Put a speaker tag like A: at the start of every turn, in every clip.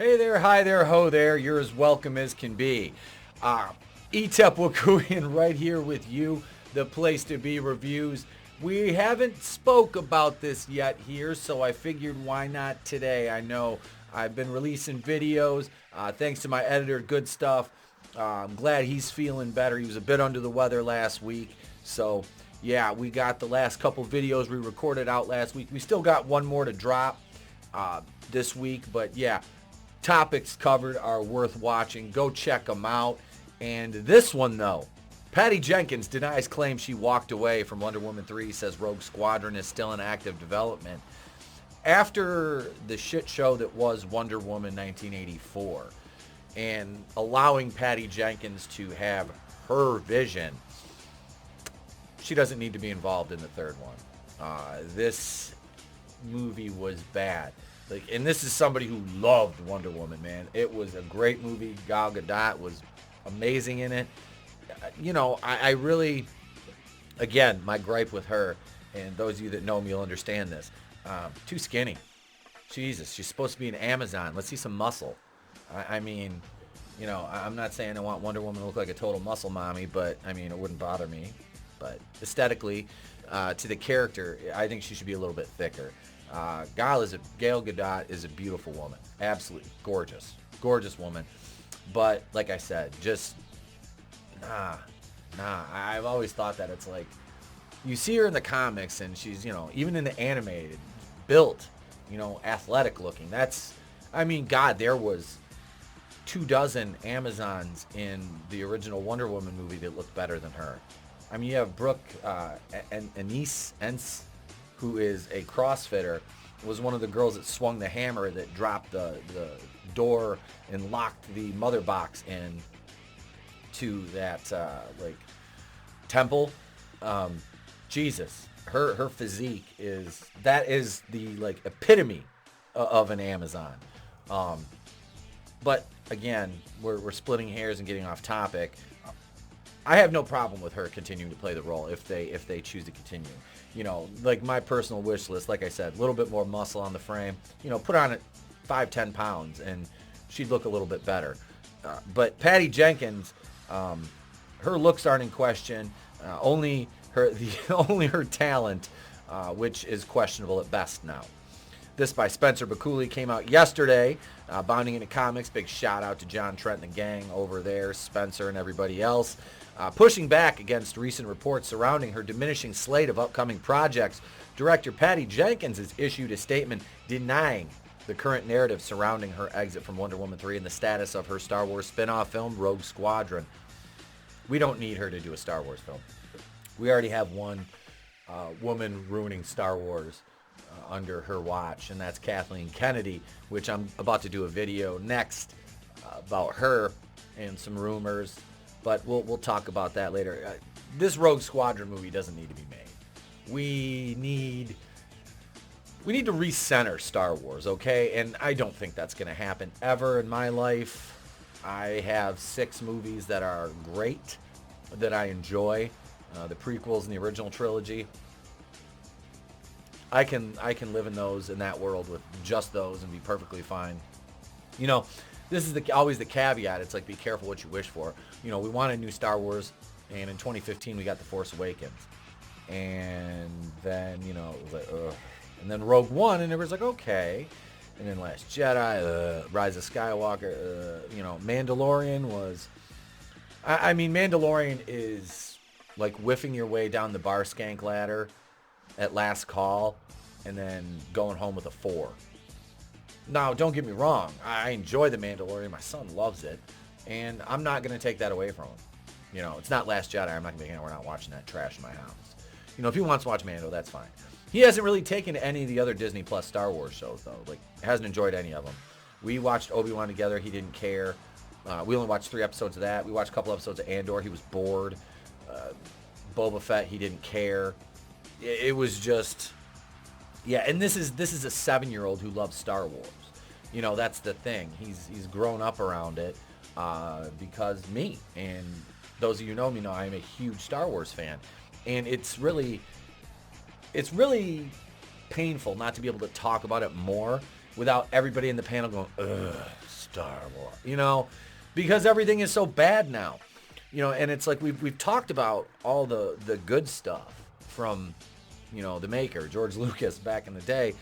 A: Hey there, hi there, ho there. You're as welcome as can be. Etep Wakuyan right here with you, the place to be reviews. We haven't spoke about this yet here, so I figured why not today. I know I've been releasing videos, thanks to my editor, Goodstuff. I'm glad he's feeling better. He was a bit under the weather last week, so yeah, we got the last couple videos we recorded out last week. We still got one more to drop this week, but yeah, topics covered are worth watching. Go check them out. And this one, though, Patty Jenkins denies claim she walked away from Wonder Woman 3, says Rogue Squadron is still in active development. After the shit show that was Wonder Woman 1984 and allowing Patty Jenkins to have her vision, she doesn't need to be involved in the third one. This movie was bad. And this is somebody who loved Wonder Woman, man. It was a great movie. Gal Gadot was amazing in it. I really, again, my gripe with her, and those of you that know me will understand this, too skinny. Jesus, she's supposed to be an Amazon. Let's see some muscle. I'm not saying I want Wonder Woman to look like a total muscle mommy, but, it wouldn't bother me. But aesthetically, to the character, I think she should be a little bit thicker. Gal Gadot is a beautiful woman. Absolutely gorgeous woman. But like I said, just nah. I've always thought that it's like you see her in the comics and she's, even in the animated, built, athletic looking. God, there was 24 Amazons in the original Wonder Woman movie that looked better than her. You have Brooke Ence, who is a CrossFitter, was one of the girls that swung the hammer that dropped the door and locked the mother box in to that temple. Jesus, her physique is the epitome of an Amazon. But again, we're splitting hairs and getting off topic. I have no problem with her continuing to play the role if they choose to continue. My personal wish list, like I said, a little bit more muscle on the frame. Put on it 5-10 pounds and she'd look a little bit better. But Patty Jenkins, her looks aren't in question. Only her talent, which is questionable at best now. This by Spencer Bakuli came out yesterday. Bounding into Comics, big shout out to John Trent and the gang over there, Spencer and everybody else. Pushing back against recent reports surrounding her diminishing slate of upcoming projects, director Patty Jenkins has issued a statement denying the current narrative surrounding her exit from Wonder Woman 3 and the status of her Star Wars spin-off film, Rogue Squadron. We don't need her to do a Star Wars film. We already have one woman ruining Star Wars under her watch, and that's Kathleen Kennedy, which I'm about to do a video next about her and some rumors, but we'll talk about that later. This Rogue Squadron movie doesn't need to be made. We need to recenter Star Wars, okay? And I don't think that's going to happen ever in my life. I have 6 movies that are great, that I enjoy, the prequels and the original trilogy. I can live in that world with just those and be perfectly fine. This is always the caveat. It's like, be careful what you wish for. We wanted new Star Wars, and in 2015 we got The Force Awakens. And then, it was like, ugh. And then Rogue One, and everyone's like, okay. And then Last Jedi, Rise of Skywalker, Mandalorian was... Mandalorian is like whiffing your way down the bar skank ladder at last call and then going home with a 4. Now, don't get me wrong. I enjoy The Mandalorian. My son loves it. And I'm not going to take that away from him. It's not Last Jedi. I'm not going to be, we're not watching that trash in my house. If he wants to watch Mando, that's fine. He hasn't really taken any of the other Disney Plus Star Wars shows, though. Hasn't enjoyed any of them. We watched Obi-Wan together. He didn't care. We only watched 3 episodes of that. We watched a couple episodes of Andor. He was bored. Boba Fett, he didn't care. It was just... Yeah, and this is a 7-year-old who loves Star Wars. That's the thing. He's grown up around it because me. And those of you who know me know I'm a huge Star Wars fan. And it's really painful not to be able to talk about it more without everybody in the panel going, ugh, Star Wars, because everything is so bad now. And it's like we've talked about all the good stuff from, the maker, George Lucas, back in the day.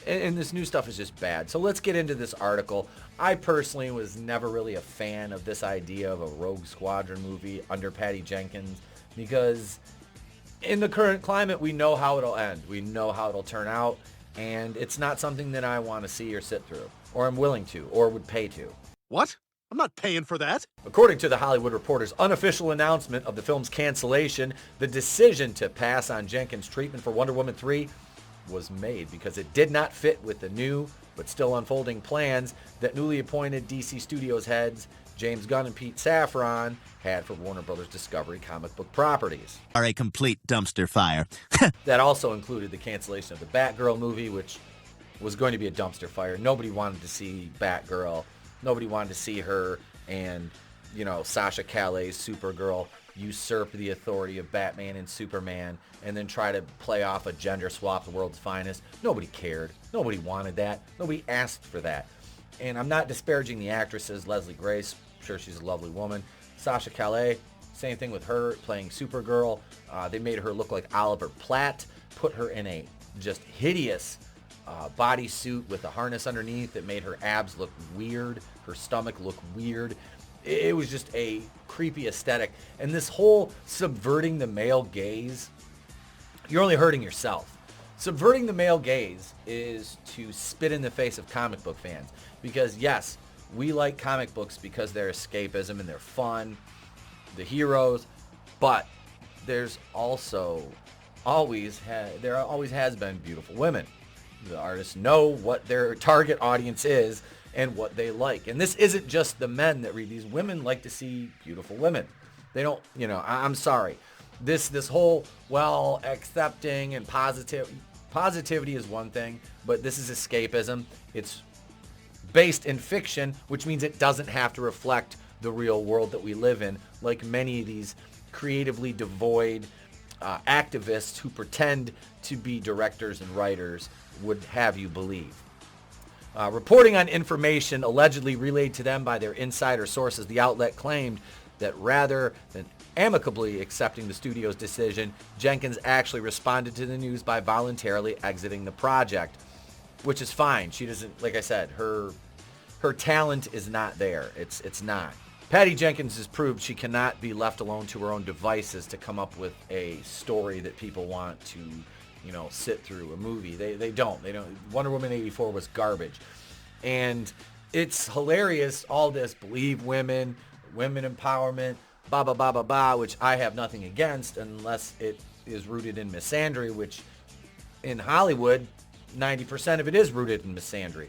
A: And this new stuff is just bad. So let's get into this article. I personally was never really a fan of this idea of a Rogue Squadron movie under Patty Jenkins, because in the current climate, we know how it'll end. We know how it'll turn out. And it's not something that I want to see or sit through, or I'm willing to, or would pay to.
B: What? I'm not paying for that.
A: According to The Hollywood Reporter's unofficial announcement of the film's cancellation, the decision to pass on Jenkins' treatment for Wonder Woman 3 was made because it did not fit with the new but still unfolding plans that newly appointed DC Studios heads James Gunn and Pete Safran had for Warner Brothers Discovery comic book properties.
C: Are a complete dumpster fire.
A: That also included the cancellation of the Batgirl movie, which was going to be a dumpster fire. Nobody wanted to see Batgirl. Nobody wanted to see her and, Sasha Calais, Supergirl, usurp the authority of Batman and Superman and then try to play off a gender swap, the world's finest. Nobody cared. Nobody wanted that. Nobody asked for that. And I'm not disparaging the actresses. Leslie Grace, I'm sure she's a lovely woman. Sasha Calais, same thing with her playing Supergirl. They made her look like Oliver Platt, put her in a just hideous bodysuit with a harness underneath that made her abs look weird, her stomach look weird. It was just a creepy aesthetic. And this whole subverting the male gaze, you're only hurting yourself. Subverting the male gaze is to spit in the face of comic book fans. Because yes, we like comic books because they're escapism and they're fun, the heroes, but there's also there always has been beautiful women. The artists know what their target audience is and what they like. And this isn't just the men that read these. Women like to see beautiful women. They don't, I'm sorry. This whole, accepting and positivity is one thing, but this is escapism. It's based in fiction, which means it doesn't have to reflect the real world that we live in, like many of these creatively devoid activists who pretend to be directors and writers would have you believe. Reporting on information allegedly relayed to them by their insider sources, the outlet claimed that rather than amicably accepting the studio's decision, Jenkins actually responded to the news by voluntarily exiting the project, which is fine. She doesn't, like I said, her talent is not there. It's not. Patty Jenkins has proved she cannot be left alone to her own devices to come up with a story that people want to, sit through a movie. They don't. Wonder Woman 84 was garbage. And it's hilarious, all this believe women empowerment, blah, blah, blah, blah, blah, which I have nothing against unless it is rooted in misandry, which in Hollywood, 90% of it is rooted in misandry.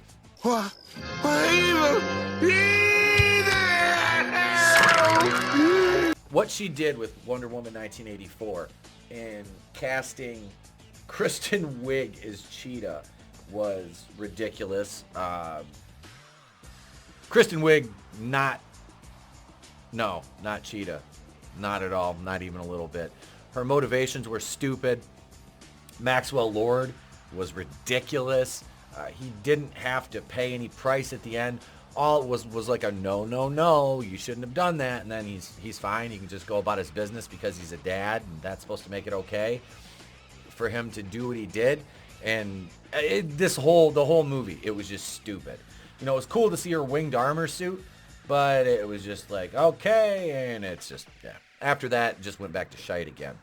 A: What she did with Wonder Woman 1984 and casting Kristen Wiig as Cheetah was ridiculous. Kristen Wiig, not Cheetah. Not at all. Not even a little bit. Her motivations were stupid. Maxwell Lord was ridiculous. He didn't have to pay any price at the end. All it was like a no, you shouldn't have done that. And then he's fine. He can just go about his business because he's a dad, and that's supposed to make it okay for him to do what he did. And the whole movie, it was just stupid. It was cool to see her winged armor suit, but it was just like, okay, and it's just, yeah. After that, it just went back to shite again.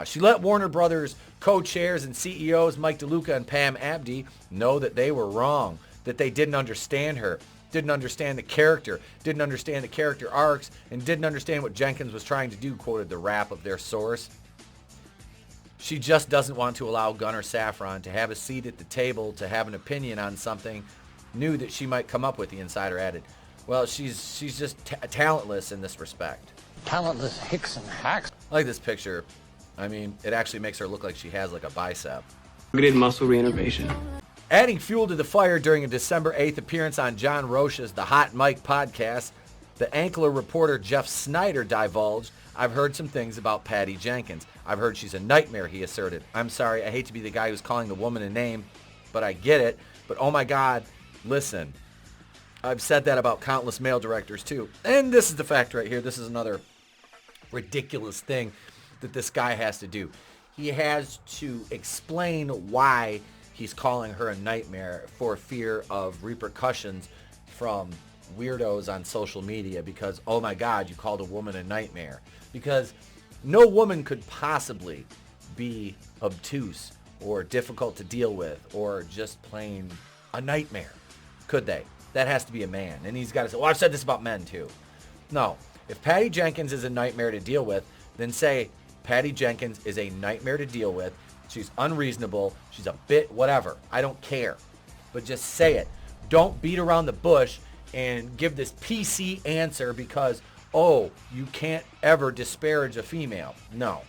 A: She let Warner Brothers co-chairs and CEOs Mike DeLuca and Pam Abdi know that they were wrong, that they didn't understand her, didn't understand the character, didn't understand the character arcs, and didn't understand what Jenkins was trying to do, quoted the rap of their source. She just doesn't want to allow Gunnar Safran to have a seat at the table to have an opinion on something new that she might come up with, the insider added. Well, she's just talentless in this respect.
D: Talentless hicks and hacks.
A: I like this picture. I mean, it actually makes her look like she has like a bicep.
E: Targeted muscle reinnervation.
A: Adding fuel to the fire during a December 8th appearance on John Roche's The Hot Mic podcast, the Ankler reporter Jeff Snyder divulged, "I've heard some things about Patty Jenkins. I've heard she's a nightmare," he asserted. "I'm sorry, I hate to be the guy who's calling the woman a name, but I get it. But oh my God, listen, I've said that about countless male directors too. And this is the fact right here. This is another ridiculous thing that this guy has to do. He has to explain why he's calling her a nightmare for fear of repercussions from weirdos on social media because, oh my God, you called a woman a nightmare. Because no woman could possibly be obtuse or difficult to deal with or just plain a nightmare, could they? That has to be a man. And he's got to say, well, I've said this about men too. No. If Patty Jenkins is a nightmare to deal with, then say Patty Jenkins is a nightmare to deal with. She's unreasonable. She's a bit whatever. I don't care. But just say it. Don't beat around the bush and give this PC answer because, oh, you can't ever disparage a female. No.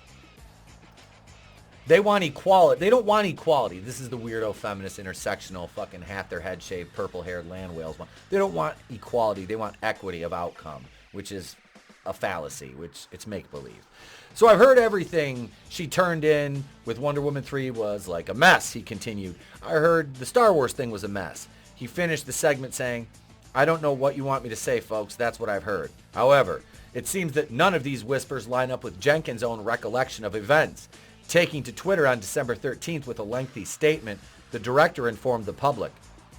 A: They want equality. They don't want equality. This is the weirdo feminist intersectional fucking half their head shaved purple-haired land whales one. They don't want equality. They want equity of outcome, which is a fallacy, which it's make-believe. So I've heard everything she turned in with Wonder Woman 3 was like a mess, he continued. I heard the Star Wars thing was a mess. He finished the segment saying, I don't know what you want me to say, folks. That's what I've heard. However, it seems that none of these whispers line up with Jenkins' own recollection of events. Taking to Twitter on December 13th with a lengthy statement, the director informed the public,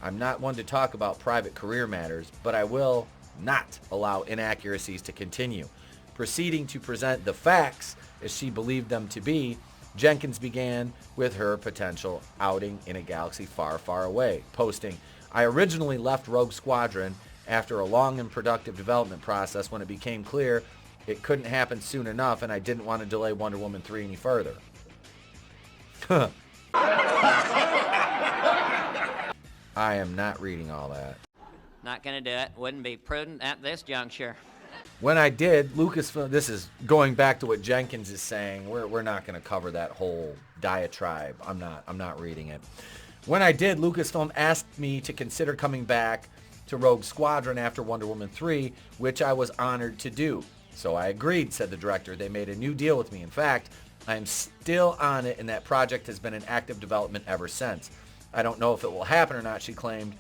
A: I'm not one to talk about private career matters, but I will not allow inaccuracies to continue. Proceeding to present the facts as she believed them to be, Jenkins began with her potential outing in a galaxy far, far away, posting, I originally left Rogue Squadron after a long and productive development process when it became clear it couldn't happen soon enough and I didn't want to delay Wonder Woman 3 any further. I am not reading all that.
F: Not gonna do it. Wouldn't be prudent at this juncture.
A: When I did, Lucasfilm, this is going back to what Jenkins is saying. We're not going to cover that whole diatribe. I'm not reading it. When I did, Lucasfilm asked me to consider coming back to Rogue Squadron after Wonder Woman 3, which I was honored to do. So I agreed, said the director. They made a new deal with me. In fact, I am still on it, and that project has been in active development ever since. I don't know if it will happen or not, she claimed.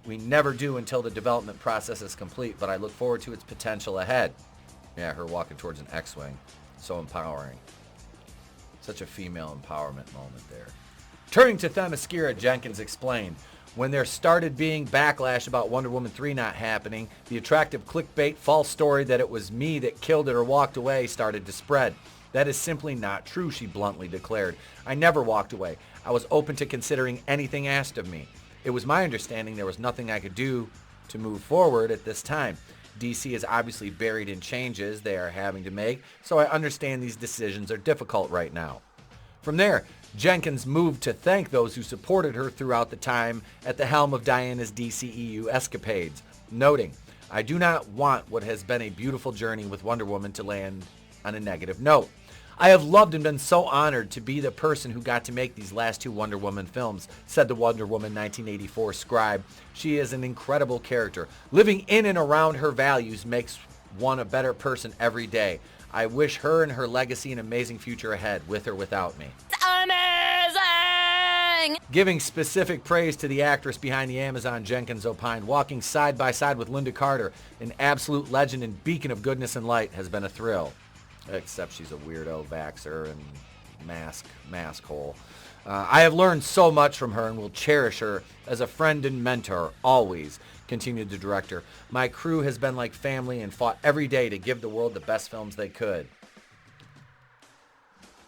A: We never do until the development process is complete, but I look forward to its potential ahead. Yeah, her walking towards an X-Wing. So empowering. Such a female empowerment moment there. Turning to Themyscira, Jenkins explained, when there started being backlash about Wonder Woman 3 not happening, the attractive clickbait false story that it was me that killed it or walked away started to spread. That is simply not true, she bluntly declared. I never walked away. I was open to considering anything asked of me. It was my understanding there was nothing I could do to move forward at this time. DC is obviously buried in changes they are having to make, so I understand these decisions are difficult right now. From there, Jenkins moved to thank those who supported her throughout the time at the helm of Diana's DCEU escapades, noting, I do not want what has been a beautiful journey with Wonder Woman to land on a negative note. I have loved and been so honored to be the person who got to make these last two Wonder Woman films, said the Wonder Woman 1984 scribe. She is an incredible character. Living in and around her values makes one a better person every day. I wish her and her legacy an amazing future ahead, with or without me.
F: Amazing!
A: Giving specific praise to the actress behind the Amazon, Jenkins opined, walking side by side with Linda Carter, an absolute legend and beacon of goodness and light, has been a thrill. Except she's a weirdo vaxxer and mask hole. I have learned so much from her and will cherish her as a friend and mentor, always, continued the director. My crew has been like family and fought every day to give the world the best films they could.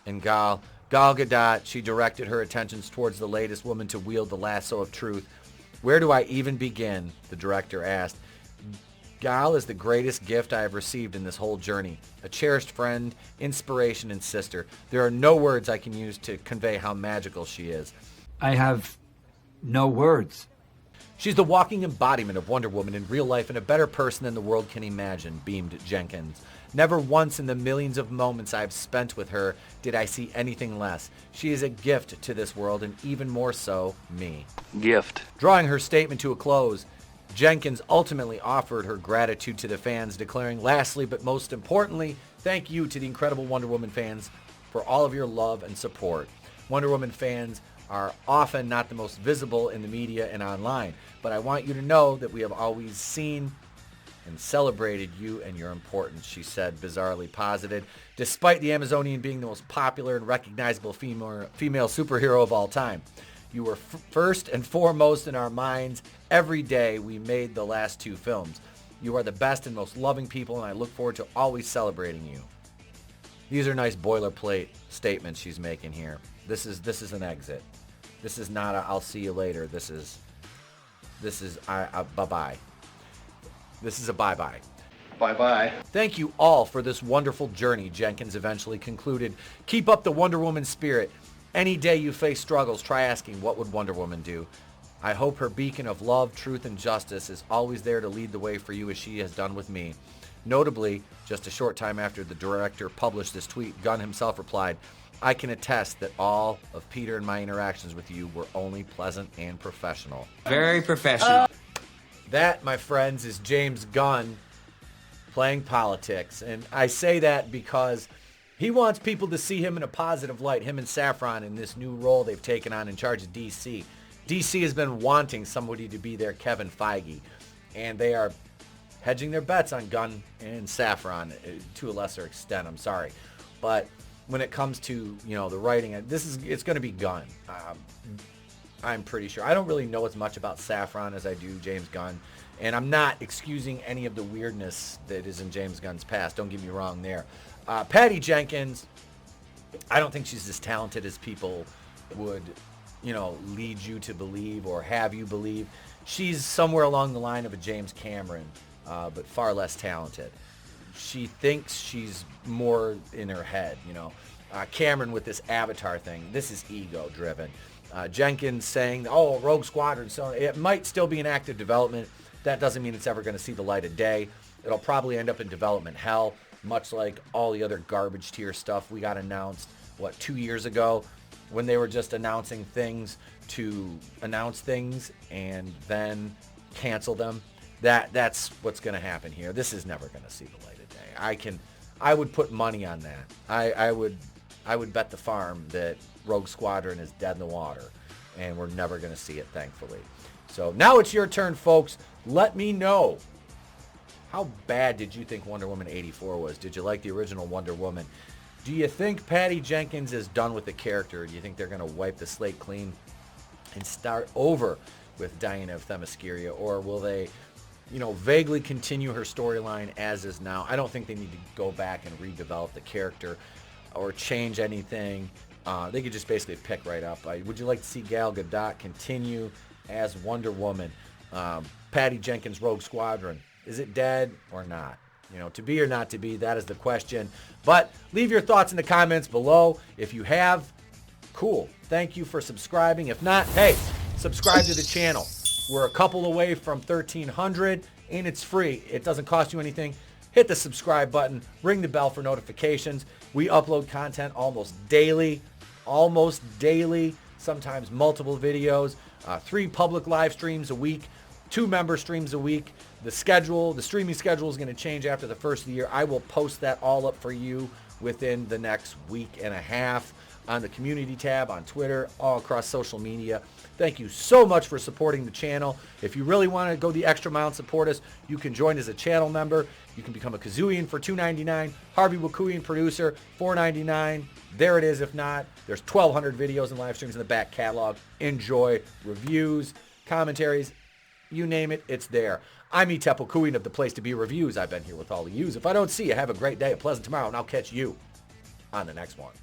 A: And Gal Gadot, she directed her attentions towards the latest woman to wield the lasso of truth. Where do I even begin? The director asked. Gal is the greatest gift I have received in this whole journey. A cherished friend, inspiration, and sister. There are no words I can use to convey how magical she is.
G: I have no words.
A: She's the walking embodiment of Wonder Woman in real life and a better person than the world can imagine, beamed Jenkins. Never once in the millions of moments I've spent with her did I see anything less. She is a gift to this world and even more so, me.
E: Gift.
A: Drawing her statement to a close, Jenkins ultimately offered her gratitude to the fans, declaring, lastly but most importantly, thank you to the incredible Wonder Woman fans for all of your love and support. Wonder Woman fans, are often not the most visible in the media and online, but I want you to know that we have always seen and celebrated you and your importance, she said, bizarrely positive. Despite the Amazonian being the most popular and recognizable female superhero of all time, you were first and foremost in our minds every day we made the last 2 films. You are the best and most loving people, and I look forward to always celebrating you. These are nice boilerplate statements she's making here. This is an exit. This is not a I'll see you later. This is bye-bye. This is a bye-bye.
H: Bye-bye.
A: Thank you all for this wonderful journey, Jenkins eventually concluded. Keep up the Wonder Woman spirit. Any day you face struggles, try asking, what would Wonder Woman do? I hope her beacon of love, truth, and justice is always there to lead the way for you as she has done with me. Notably, just a short time after the director published this tweet, Gunn himself replied, I can attest that all of Peter and my interactions with you were only pleasant and professional.
E: Very professional.
A: That, my friends, is James Gunn playing politics. And I say that because he wants people to see him in a positive light, him and Saffron in this new role they've taken on in charge of DC. DC has been wanting somebody to be their Kevin Feige, and they are hedging their bets on Gunn and Saffron to a lesser extent. I'm sorry. But when it comes to, the writing, it's going to be Gunn. I'm pretty sure. I don't really know as much about Saffron as I do James Gunn, and I'm not excusing any of the weirdness that is in James Gunn's past. Don't get me wrong there. Patty Jenkins, I don't think she's as talented as people would, lead you to believe or have you believe. She's somewhere along the line of a James Cameron, but far less talented. She thinks she's more in her head, Cameron with this Avatar thing, this is ego-driven. Jenkins saying, Rogue Squadron, so it might still be in active development. That doesn't mean it's ever going to see the light of day. It'll probably end up in development hell, much like all the other garbage tier stuff we got announced, 2 years ago, when they were just announcing things to announce things and then cancel them. That's what's going to happen here. This is never going to see the light of day. I would put money on that. I would bet the farm that Rogue Squadron is dead in the water, and we're never going to see it, thankfully. So now it's your turn, folks. Let me know, how bad did you think Wonder Woman 84 was? Did you like the original Wonder Woman? Do you think Patty Jenkins is done with the character? Do you think they're going to wipe the slate clean and start over with Diana of Themyscira, or will they, vaguely continue her storyline as is now? I don't think they need to go back and redevelop the character or change anything. They could just basically pick right up. Would you like to see Gal Gadot continue as Wonder Woman? Patty Jenkins' Rogue Squadron, is it dead or not? To be or not to be, that is the question. But leave your thoughts in the comments below. If you have, cool. Thank you for subscribing. If not, hey, subscribe to the channel. We're a couple away from 1,300, and it's free. It doesn't cost you anything. Hit the subscribe button. Ring the bell for notifications. We upload content almost daily, sometimes multiple videos, 3 public live streams a week, 2 member streams a week. The streaming schedule is going to change after the first of the year. I will post that all up for you within the next week and a half on the community tab, on Twitter, all across social media. Thank you so much for supporting the channel. If you really want to go the extra mile and support us, you can join as a channel member. You can become a Kazooian for $2.99, Harvey Wakuian producer, $4.99. There it is. If not, there's 1,200 videos and live streams in the back catalog. Enjoy. Reviews, commentaries, you name it, it's there. I'm Infinitale Chronicles of the Place to Be Reviews. I've been here with all of yous. If I don't see you, have a great day, a pleasant tomorrow, and I'll catch you on the next one.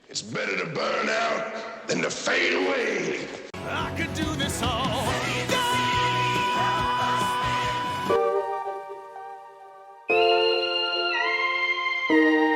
I: It's better to burn out than to fade away.
B: I could do this all.
I: Yeah!